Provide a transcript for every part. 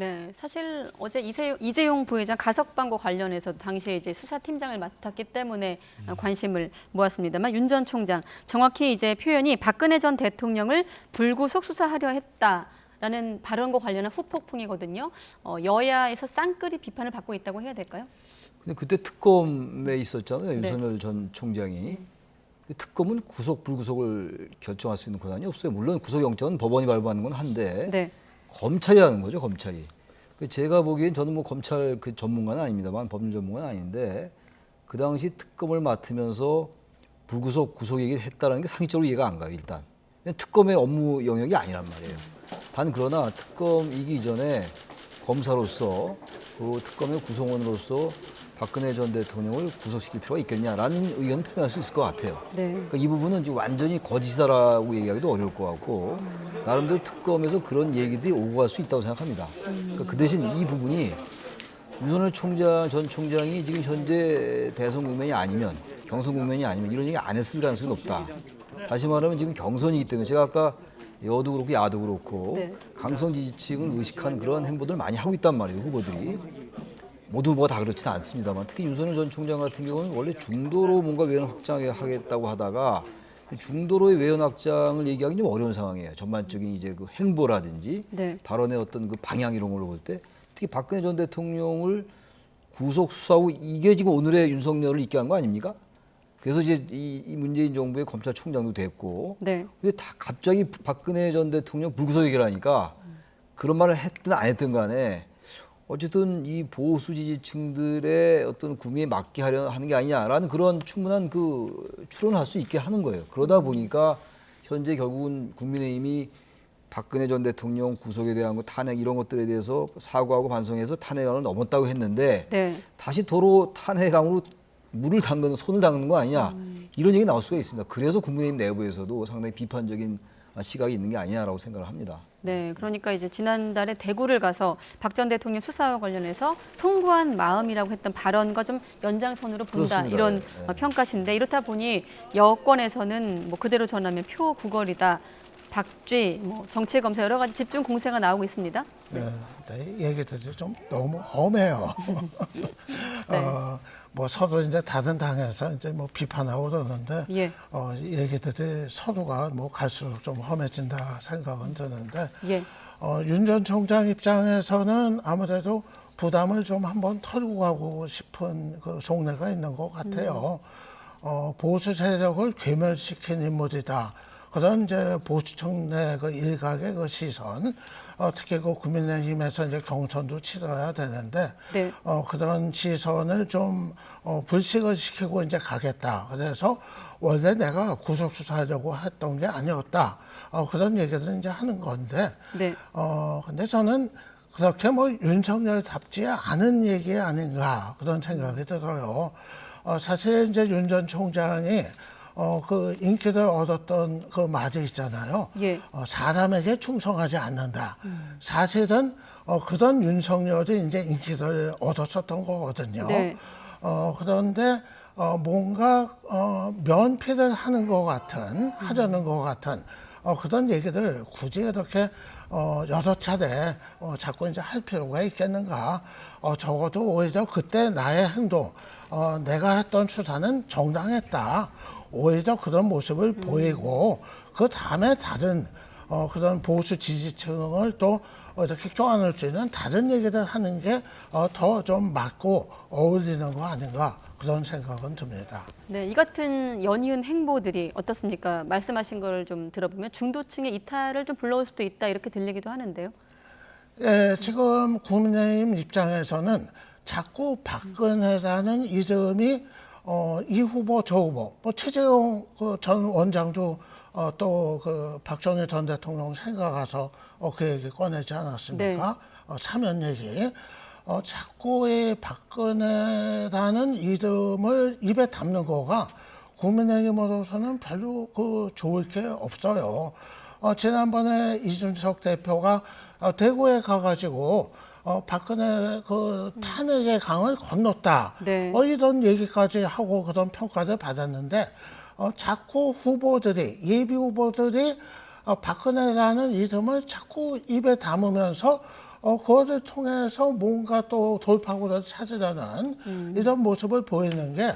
네, 사실 어제 이재용 부회장 가석방과 관련해서 당시에 이제 수사팀장을 맡았기 때문에 관심을 모았습니다만 윤 전 총장 정확히 이제 표현이 박근혜 전 대통령을 불구속 수사하려 했다라는 발언과 관련한 후폭풍이거든요. 여야에서 쌍끌이 비판을 받고 있다고 해야 될까요? 근데 그때 특검에 있었잖아요. 네. 윤석열 전 총장이. 특검은 구속 불구속을 결정할 수 있는 권한이 없어요. 물론 구속영장은 법원이 발부하는 건 한데 네. 검찰이 하는 거죠, 검찰이. 제가 보기엔 저는 뭐 검찰 그 전문가는 아닙니다만 법률 전문가는 아닌데 그 당시 특검을 맡으면서 불구속 구속 얘기를 했다는 게 상식적으로 이해가 안 가요, 일단. 특검의 업무 영역이 아니란 말이에요. 단 그러나 특검이기 이전에 검사로서 그 특검의 구성원으로서 박근혜 전 대통령을 구속시킬 필요가 있겠냐라는 의견을 표명할 수 있을 것 같아요. 네. 그러니까 이 부분은 지금 완전히 거짓이다라고 얘기하기도 어려울 것 같고 나름대로 특검에서 그런 얘기들이 오고 갈 수 있다고 생각합니다. 그러니까 그 대신 이 부분이 윤석열 전 총장이 지금 현재 대선 국면이 아니면 경선 국면이 아니면 이런 얘기 안 했을 가능성이 높다. 다시 말하면 지금 경선이기 때문에 제가 아까 여도 그렇고 야도 그렇고 네. 강성 지지층을 의식한 그런 행보들을 많이 하고 있단 말이에요, 후보들이. 모두 뭐가 다 그렇지는 않습니다만 특히 윤석열 전 총장 같은 경우는 원래 중도로 뭔가 외연 확장하겠다고 하다가 중도로의 외연 확장을 얘기하기 좀 어려운 상황이에요. 전반적인 이제 그 행보라든지 네. 발언의 어떤 그 방향 이런 걸로 볼 때 특히 박근혜 전 대통령을 구속 수사하고 이게 지금 오늘의 윤석열을 있게 한 거 아닙니까? 그래서 이제 이 문재인 정부의 검찰총장도 됐고, 네. 근데 다 갑자기 박근혜 전 대통령 불구속 얘기를 하니까 그런 말을 했든 안 했든 간에 어쨌든 이 보수 지지층들의 어떤 구미에 맞게 하려 하는 게 아니냐라는 그런 충분한 그 추론을 할 수 있게 하는 거예요. 그러다 보니까 현재 결국은 국민의힘이 박근혜 전 대통령 구속에 대한 거 탄핵 이런 것들에 대해서 사과하고 반성해서 탄핵안을 넘었다고 했는데 네. 다시 도로 탄핵안으로 손을 담그는 거 아니냐 이런 얘기 나올 수가 있습니다. 그래서 국민의힘 내부에서도 상당히 비판적인 시각이 있는 게 아니냐라고 생각을 합니다. 네, 그러니까 이제 지난달에 대구를 가서 박 전 대통령 수사와 관련해서 송구한 마음이라고 했던 발언과 좀 연장선으로 본다 그렇습니다. 이런 네. 평가신데 이렇다 보니 여권에서는 뭐 그대로 전하면 표 구걸이다, 박쥐, 뭐 정치 검사 여러 가지 집중 공세가 나오고 있습니다. 네, 얘기들이 좀 너무 험해요. 네. 뭐 서로 이제 다른 당에서 이제 뭐 비판하고 그러는데, 예. 얘기들이 서로가 뭐 갈수록 좀 험해진다 생각은 드는데, 예. 윤 전 총장 입장에서는 아무래도 부담을 좀 한번 털고 가고 싶은 그 속내가 있는 것 같아요. 보수 세력을 괴멸시킨 인물이다. 그런 이제 보수층 내 그 일각의 그 시선, 특히 그 국민의힘에서 이제 경선도 치러야 되는데, 네. 그런 시선을 좀 불식을 시키고 이제 가겠다. 그래서 원래 내가 구속 수사하려고 했던 게 아니었다. 그런 얘기를 이제 하는 건데, 네. 근데 저는 그렇게 뭐 윤석열답지 않은 얘기 아닌가 그런 생각이 들어요. 사실 이제 윤 전 총장이 그 인기를 얻었던 그 말이 있잖아요. 예. 사람에게 충성하지 않는다. 사실은 그런 윤석열이 이제 인기를 얻었었던 거거든요. 네. 그런데 뭔가 면피를 하는 것 같은, 하려는 것 같은 그런 얘기를 굳이 이렇게 여러 차례 자꾸 이제 할 필요가 있겠는가? 적어도 오히려 그때 나의 행동, 내가 했던 수사는 정당했다. 오히려 그런 모습을 보이고 그 다음에 다른 그런 보수 지지층을 또 이렇게 껴안을 수 있는 다른 얘기를 하는 게 더 좀 맞고 어울리는 거 아닌가 그런 생각은 듭니다. 네, 이 같은 연이은 행보들이 어떻습니까? 말씀하신 걸 좀 들어보면 중도층의 이탈을 좀 불러올 수도 있다 이렇게 들리기도 하는데요. 예, 지금 국민의힘 입장에서는 자꾸 박근혜라는 이름이 이 후보 저 후보 뭐 최재형 그 전 원장도 또 그 박정희 전 대통령 생각해서 그 얘기 꺼내지 않았습니까? 사면 얘기. 자꾸 이 박근혜라는 이름을 입에 담는 거가 국민의힘으로서는 별로 그 좋을 게 없어요. 지난번에 이준석 대표가 대구에 가가지고 박근혜 그 탄핵의 강을 건넜다. 네. 이런 얘기까지 하고 그런 평가를 받았는데 자꾸 후보들이 예비 후보들이 박근혜라는 이름을 자꾸 입에 담으면서 그것을 통해서 뭔가 또 돌파구를 찾으려는 이런 모습을 보이는 게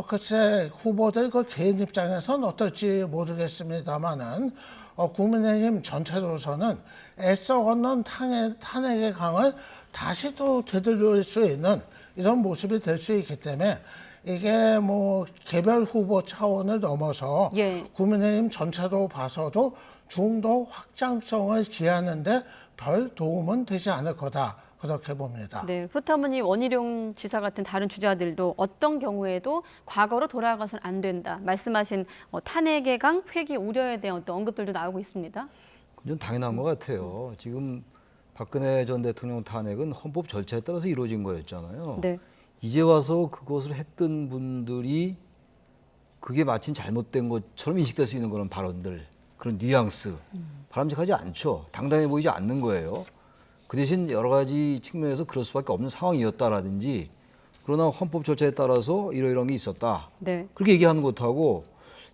글쎄 후보들 그 개인 입장에서는 어떨지 모르겠습니다만은 국민의힘 전체로서는 애써 걷는 탄핵의 강을 다시 또 되돌릴 수 있는 이런 모습이 될 수 있기 때문에 이게 뭐 개별 후보 차원을 넘어서 예. 국민의힘 전체로 봐서도 중도 확장성을 기하는데 별 도움은 되지 않을 거다. 그렇게 봅니다. 네, 그렇다면 이 원희룡 지사 같은 다른 주자들도 어떤 경우에도 과거로 돌아가서는 안 된다. 말씀하신 탄핵의 강, 회기 우려에 대한 어떤 언급들도 나오고 있습니다. 그건 당연한 것 같아요. 지금 박근혜 전 대통령 탄핵은 헌법 절차에 따라서 이루어진 거였잖아요. 네. 이제 와서 그것을 했던 분들이 그게 마침 잘못된 것처럼 인식될 수 있는 그런 발언들, 그런 뉘앙스, 바람직하지 않죠. 당당해 보이지 않는 거예요. 그 대신 여러 가지 측면에서 그럴 수밖에 없는 상황이었다라든지, 그러나 헌법 절차에 따라서 이러이러한 게 있었다. 네. 그렇게 얘기하는 것하고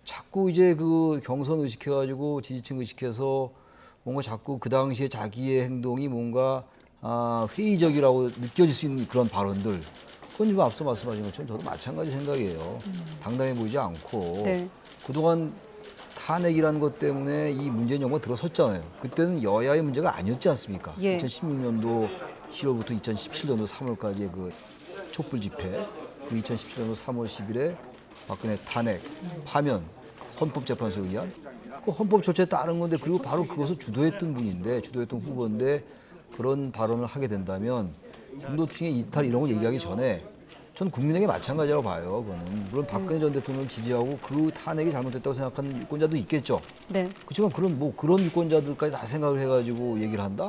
자꾸 이제 그 경선 의식해가지고 지지층 의식해서 뭔가 자꾸 그 당시에 자기의 행동이 뭔가 회의적이라고 느껴질 수 있는 그런 발언들, 그건 지금 앞서 말씀하신 것처럼 저도 마찬가지 생각이에요. 당당해 보이지 않고 네. 그동안 탄핵이라는 것 때문에 이 문재인 정부가 들어섰잖아요. 그때는 여야의 문제가 아니었지 않습니까? 예. 2016년도 10월부터 2017년도 3월까지의 그 촛불 집회, 그리고 2017년도 3월 10일에 박근혜 탄핵, 파면, 헌법재판소에 의한 그 헌법 절차에 따른 건데, 그리고 바로 그것을 주도했던 분인데, 주도했던 후보인데 그런 발언을 하게 된다면 중도층의 이탈 이런 걸 얘기하기 전에 전 국민에게 마찬가지라고 봐요. 그거는 물론 박근혜 전 대통령을 지지하고 그 탄핵이 잘못됐다고 생각하는 유권자도 있겠죠. 네. 그렇지만 그런 유권자들까지 다 생각을 해가지고 얘기를 한다?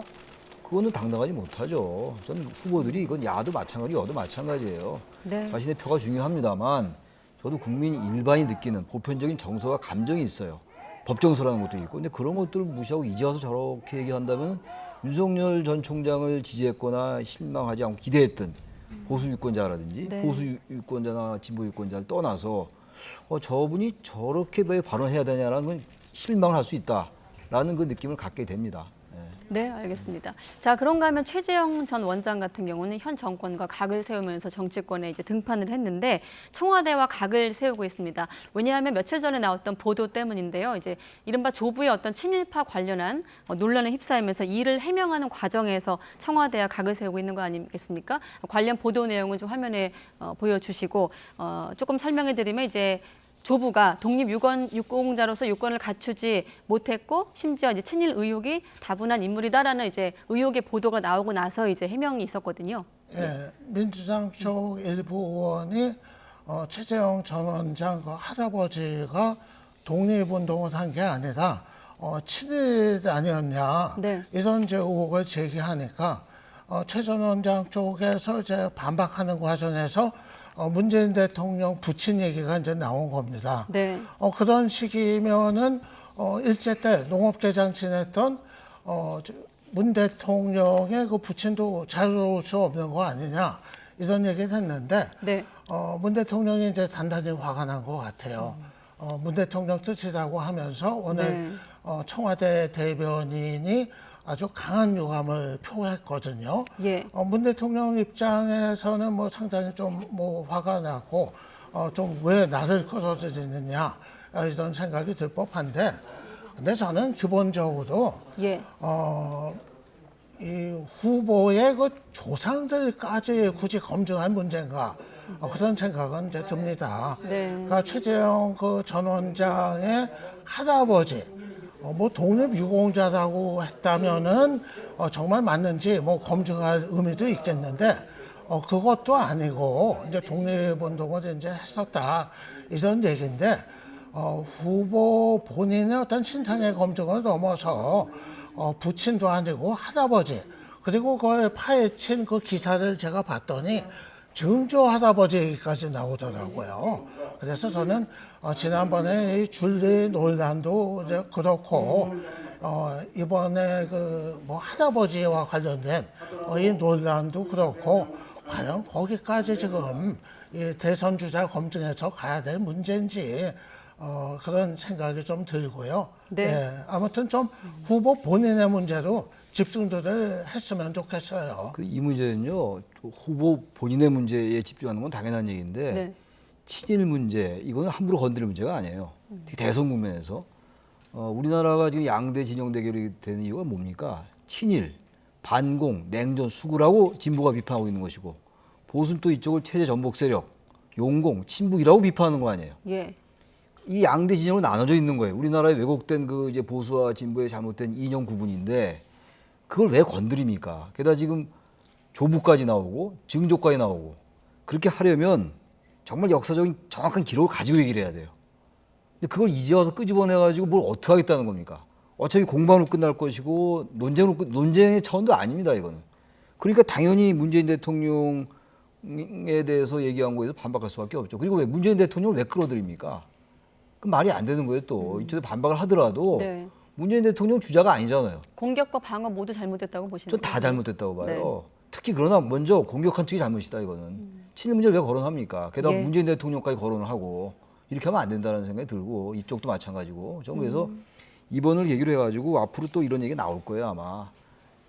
그거는 당당하지 못하죠. 전 후보들이 이건 야도 마찬가지, 여도 마찬가지예요. 네. 자신의 표가 중요합니다만 저도 국민 일반이 느끼는 보편적인 정서와 감정이 있어요. 법정서라는 것도 있고. 근데 그런 것들을 무시하고 이제 와서 저렇게 얘기한다면 윤석열 전 총장을 지지했거나 실망하지 않고 기대했던 보수 유권자라든지 네. 보수 유권자나 진보 유권자를 떠나서 저분이 저렇게 왜 발언해야 되냐라는 건 실망을 할 수 있다라는 그 느낌을 갖게 됩니다. 네, 알겠습니다. 자, 그런가 하면 최재형 전 원장 같은 경우는 현 정권과 각을 세우면서 정치권에 이제 등판을 했는데 청와대와 각을 세우고 있습니다. 왜냐하면 며칠 전에 나왔던 보도 때문인데요. 이제 이른바 조부의 어떤 친일파 관련한 논란에 휩싸이면서 이를 해명하는 과정에서 청와대와 각을 세우고 있는 거 아니겠습니까? 관련 보도 내용을 좀 화면에 보여주시고 조금 설명해 드리면 이제 조부가 독립유공자로서 유권을 갖추지 못했고 심지어 이제 친일 의혹이 다분한 인물이다라는 이제 의혹의 보도가 나오고 나서 이제 해명이 있었거든요. 예, 민주당 쪽 일부 의원이 최재형 전 원장 그 할아버지가 독립운동을 한 게 아니라 친일 아니었냐, 네. 이런 이제 의혹을 제기하니까 최 전 원장 쪽에서 이제 반박하는 과정에서 문재인 대통령 부친 얘기가 이제 나온 겁니다. 네. 그런 식이면은 일제 때 농업개장 지냈던 문 대통령의 그 부친도 자유로울 수 없는 거 아니냐, 이런 얘기를 했는데 네. 문 대통령이 이제 단단히 화가 난 것 같아요. 문 대통령 뜻이라고 하면서 오늘 청와대 대변인이 아주 강한 유감을 표했거든요. 예. 문 대통령 입장에서는 뭐 상당히 좀 뭐 화가 나고 좀 왜 나를 끌어들이느냐, 이런 생각이 들 법한데, 근데 저는 기본적으로 예. 이 후보의 그 조상들까지 굳이 검증할 문제인가, 그런 생각은 이제 듭니다. 네. 그러니까 최재형 그 전 원장의 할아버지, 뭐 독립유공자라고 했다면은 정말 맞는지 뭐 검증할 의미도 있겠는데, 그것도 아니고 이제 독립운동을 이제 했었다, 이런 얘기인데, 후보 본인의 어떤 신상의 검증을 넘어서 부친도 아니고 할아버지, 그리고 그걸 파헤친 그 기사를 제가 봤더니 증조 할아버지까지 나오더라고요. 그래서 저는 지난번에 이 줄리 논란도 이제 그렇고 이번에 그 뭐 할아버지와 관련된 이 논란도 그렇고, 과연 거기까지 지금 이 대선 주자 검증해서 가야 될 문제인지 그런 생각이 좀 들고요. 네. 예, 아무튼 좀 후보 본인의 문제로 집중들을 했으면 좋겠어요. 그 이 문제는요, 후보 본인의 문제에 집중하는 건 당연한 얘기인데 네. 친일 문제 이거는 함부로 건드릴 문제가 아니에요. 대선 국면에서 우리나라가 지금 양대 진영 대결이 되는 이유가 뭡니까? 친일, 반공, 냉전, 수구라고 진보가 비판하고 있는 것이고 보수는 또 이쪽을 체제 전복 세력, 용공, 친북이라고 비판하는 거 아니에요. 예. 이 양대 진영으로 나눠져 있는 거예요. 우리나라의 왜곡된 그 이제 보수와 진보의 잘못된 이념 구분인데 그걸 왜 건드립니까? 게다가 지금 조부까지 나오고 증조까지 나오고 그렇게 하려면 정말 역사적인 정확한 기록을 가지고 얘기를 해야 돼요. 근데 그걸 이제 와서 끄집어내가지고 뭘 어떻게 하겠다는 겁니까? 어차피 공방으로 끝날 것이고 논쟁의 차원도 아닙니다, 이거는. 그러니까 당연히 문재인 대통령에 대해서 얘기한 거에서 반박할 수밖에 없죠. 그리고 왜 문재인 대통령을 왜 끌어들입니까? 그 말이 안 되는 거예요, 또. 이쪽에 반박을 하더라도 네. 문재인 대통령 주자가 아니잖아요. 공격과 방어 모두 잘못됐다고 보시는 전 다 거죠? 잘못됐다고 봐요. 네. 특히 그러나 먼저 공격한 측이 잘못이다, 이거는. 친일 문제를 왜 거론합니까? 게다가 예. 문재인 문재인 대통령까지 거론을 하고 이렇게 하면 안 된다는 생각이 들고 이쪽도 마찬가지고 저는 그래서 이번을 계기로 해가지고 앞으로 또 이런 얘기 나올 거예요, 아마.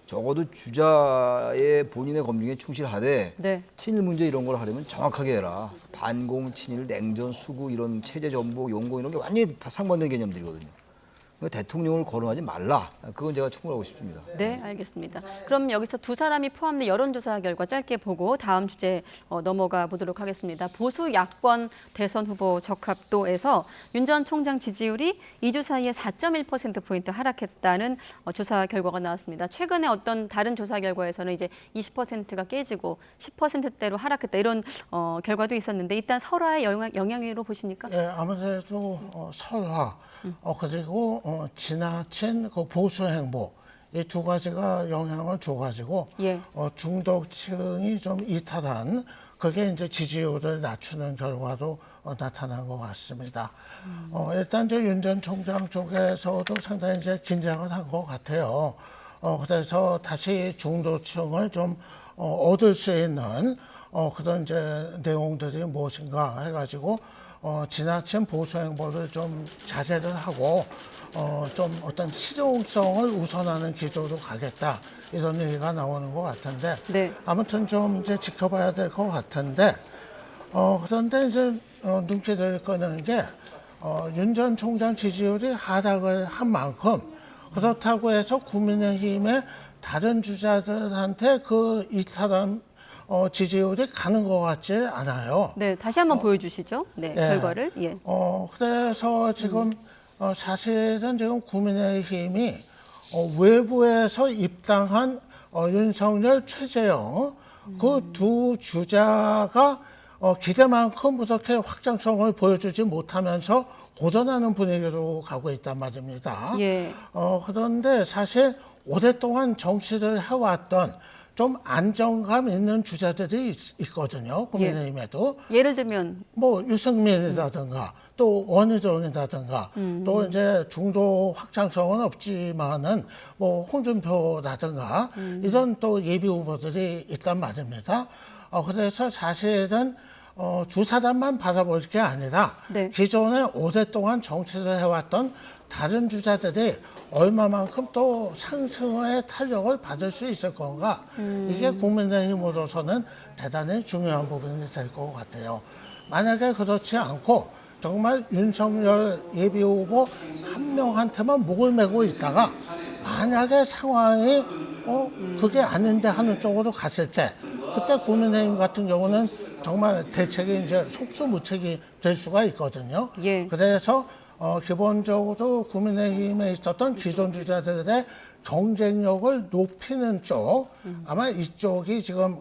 적어도 주자의 본인의 검증에 충실하되 네. 친일 문제 이런 걸 하려면 정확하게 해라. 반공, 친일, 냉전, 수구 이런 체제 전복, 용공 이런 게 완전히 상반된 개념들이거든요. 그러니까 대통령을 거론하지 말라. 그건 제가 충고하고 싶습니다. 네, 알겠습니다. 그럼 여기서 두 사람이 포함된 여론조사 결과 짧게 보고 다음 주제 넘어가 보도록 하겠습니다. 보수 야권 대선 후보 적합도에서 윤 전 총장 지지율이 2주 사이에 4.1%포인트 하락했다는 조사 결과가 나왔습니다. 최근에 어떤 다른 조사 결과에서는 이제 20%가 깨지고 10%대로 하락했다 이런 결과도 있었는데 일단 설화의 영향으로 보십니까? 예, 아무래도 설화 그리고 지나친 그 보수 행보 이 두 가지가 영향을 줘가지고 예. 중도층이 좀 이탈한 그게 이제 지지율을 낮추는 결과로 나타난 것 같습니다. 일단 윤 전 총장 쪽에서도 상당히 이제 긴장을 한 것 같아요. 그래서 다시 중도층을 좀 얻을 수 있는 그런 이제 내용들이 무엇인가 해가지고 지나친 보수 행보를 좀 자제를 하고 좀 어떤 실용성을 우선하는 기조로 가겠다 이런 얘기가 나오는 것 같은데 네. 아무튼 좀 이제 지켜봐야 될 것 같은데 그런데 이제 눈길을 끄는 게 윤 전 총장 지지율이 하락을 한 만큼 그렇다고 해서 국민의힘의 다른 주자들한테 그 이탈한 지지율이 가는 것 같지 않아요. 네, 다시 한번 보여주시죠. 네, 예. 결과를. 예. 그래서 지금 사실은 지금 국민의힘이 외부에서 입당한 윤석열, 최재형 그 두 주자가 기대만큼 그렇게 확장성을 보여주지 못하면서 고전하는 분위기로 가고 있단 말입니다. 예. 그런데 사실 오랫동안 정치를 해왔던 좀 안정감 있는 주자들이 있거든요. 국민의힘에도. 예를 들면 뭐 유승민이라든가 또 원희룡이라든가 또 이제 중도 확장성은 없지만은 뭐 홍준표라든가 이런 또 예비 후보들이 있단 말입니다. 그래서 사실은 두 사람만 바라볼 게 아니라 네. 기존에 오랫동안 정치를 해왔던 다른 주자들이 얼마만큼 또 상승의 탄력을 받을 수 있을 건가 이게 국민의힘으로서는 대단히 중요한 부분이 될 것 같아요. 만약에 그렇지 않고 정말 윤석열 예비 후보 한 명한테만 목을 메고 있다가 만약에 상황이 그게 아닌데 하는 쪽으로 갔을 때 그때 국민의힘 같은 경우는 정말 대책이 이제 속수무책이 될 수가 있거든요. 예. 그래서 기본적으로 국민의힘에 있었던 기존 주자들의 경쟁력을 높이는 쪽 아마 이쪽이 지금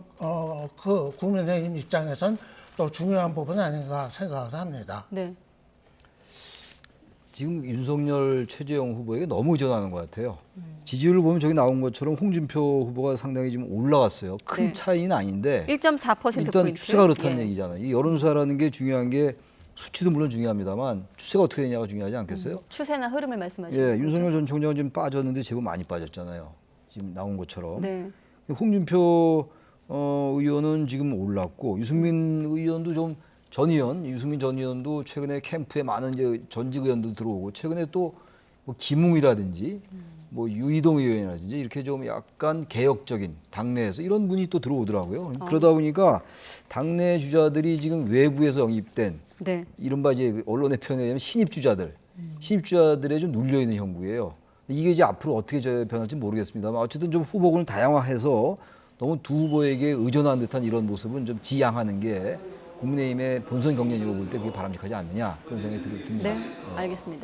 그 국민의힘 입장에선 또 중요한 부분 아닌가 생각을 합니다. 네. 지금 윤석열, 최재형 후보에게 너무 의존하는 것 같아요. 지지율을 보면 저기 나온 것처럼 홍준표 후보가 상당히 좀 올라갔어요. 큰 네. 차이는 아닌데 1.4% 일단 포인트. 추세가 그렇다는 예. 얘기잖아요. 이 여론조사라는 게 중요한 게 수치도 물론 중요합니다만 추세가 어떻게 되냐가 중요하지 않겠어요? 추세나 흐름을 말씀하시는 예, 거죠? 윤석열 전 총장은 좀 빠졌는데 제법 많이 빠졌잖아요. 지금 나온 것처럼. 네. 홍준표 의원은 지금 올랐고 유승민 의원도 좀 유승민 전 의원도 최근에 캠프에 많은 이제 전직 의원도 들어오고 최근에 또 뭐 김웅이라든지 뭐 유이동 의원이라든지 이렇게 좀 약간 개혁적인 당내에서 이런 분이 또 들어오더라고요. 그러다 보니까 당내 주자들이 지금 외부에서 영입된 네. 이른바 이제 언론의 표현에 의하면 신입 주자들, 신입 주자들에 좀 눌려 있는 형국이에요. 이게 이제 앞으로 어떻게 변할지 모르겠습니다만 어쨌든 좀 후보군을 다양화해서 너무 두 후보에게 의존한 듯한 이런 모습은 좀 지양하는 게 국민의힘의 본선 경쟁력을 볼 때 그게 바람직하지 않느냐 그런 생각이 듭니다. 네, 알겠습니다.